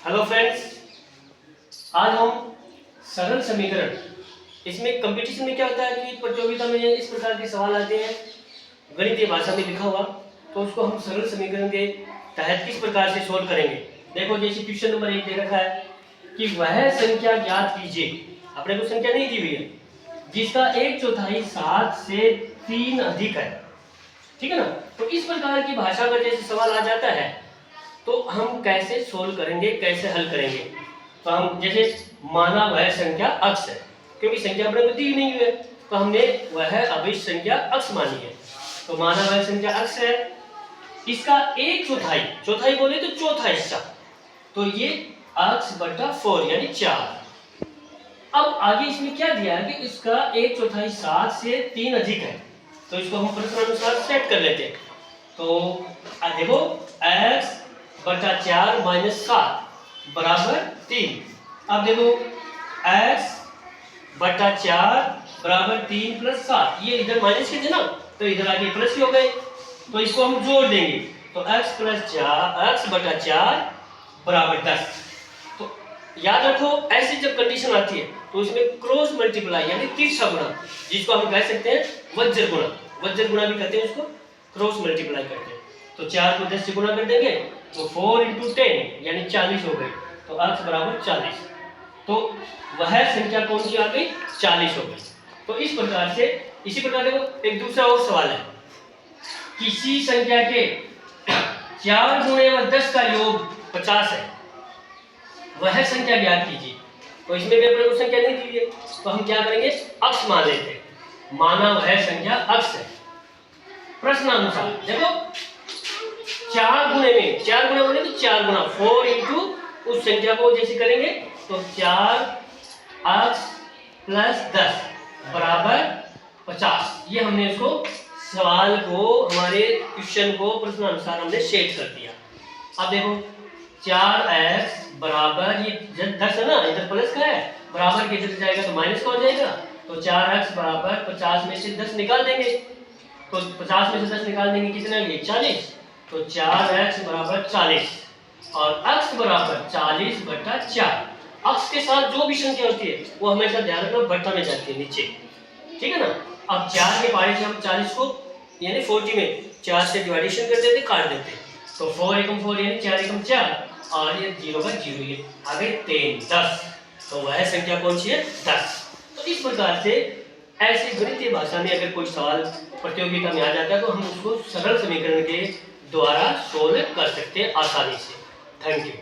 Hello friends, आज हम सरल समीकरण, इसमें कंपटीशन में क्या होता है कि प्रतियोगिता में इस प्रकार के सवाल आते हैं गणितीय भाषा में लिखा हुआ, तो उसको हम सरल समीकरण के तहत किस प्रकार से सोल्व करेंगे। देखो, जैसे क्वेश्चन नंबर 1 दे रखा है कि वह संख्या ज्ञात कीजिए। अपने को संख्या नहीं दी हुई है जिसका 1/4 7 से 3 अधिक है, ठीक है ना। तो इस प्रकार की भाषा का जैसे सवाल आ जाता है तो हम कैसे सोल्व करेंगे, कैसे हल करेंगे। तो हम जैसे माना वह संख्या अक्स है, क्योंकि संख्या अपने को दी नहीं हुई है तो हमने वह अभिष्ट संख्या अक्स मानी है। तो माना वह संख्या अक्स है, इसका 1/4, चौथाई बोले तो चौथा हिस्सा, तो ये अक्स बटा 4 यानी 4। अब आगे इसमें क्या दिया है कि इसका 1/4 7 से 3 अधिक है, तो इसको हम प्रश्नानुसार सेट कर लेते हैं। तो देखो, x बटा 4 माइनस 7 बराबर 3। अब देखो, x बटा 4 बराबर 3 प्लस 7, ये इधर माइनस के थे ना, तो इधर आके प्लस के हो गए, तो इसको हम जोड़ देंगे। तो x प्लस 4 x बटा 4 बराबर 10। तो याद रखो, ऐसी जब कंडीशन आती है तो इसमें क्रॉस मल्टीप्लाई यानी तिरछा गुणा, जिसको हम कह सकते हैं वज्र गुणा, वज्र गुणा भी कहते हैं उसको, क्रॉस मल्टीप्लाई करते हैं। तो 4 को 10 से गुणा कर देंगे तो 4 × 10 यानी 40 हो गई, तो x बराबर 40। तो वह संख्या कौन सी आ गई, 40 हो गई। तो इस प्रकार से, इसी प्रकार देखो एक दूसरा और सवाल है, किसी संख्या के 4 × 10 का योग 50 है, वह संख्या ज्ञात कीजिए। तो इसमें भी अपने को संख्या नहीं दी है तो हम क्या करेंगे, अक्स मान लेते हैं। माना वह संख्या अक्स है, प्रश्नानुसार देखो 4 गुणे में, 4 गुना बोले तो 4 गुना 4 इंटू उस संख्या को जैसे करेंगे तो 4 अक्स प्लस 10 बराबर 50। ये हमने इसको सवाल को, हमारे क्वेश्चन को प्रश्नानुसार हमने सेट कर दिया। अब देखो 4x बराबर, ये 10 है ना, इधर प्लस का है, बराबर के इधर जाएगा तो माइनस का हो जाएगा। तो 4x बराबर 50 में से 10 निकाल देंगे, तो 50 में से 10 निकाल देंगे कितना है, 40। तो 4x बराबर 40 और x बराबर 40 बटा 4। x के साथ जो भी संख्या होती है वो हमेशा ध्यान रखना बटा में जाती है नीचे, ठीक है ना। अब 4 के पारे से हम 40 को यानी 40 में 4 से डिवाइडेशन कर देते, काट देते, तो 4 एकम 4 यानी 4 एकम 4 और ये 0 का 0, ये आगे 3 10। तो वह संख्या कौन सी है, 10। तो इस प्रकार से ऐसे गणितीय भाषा में अगर कोई सवाल प्रतियोगिता में आ जाता है तो हम उसको सरल समीकरण के द्वारा सोल्व कर सकते हैं आसानी से। Thank you.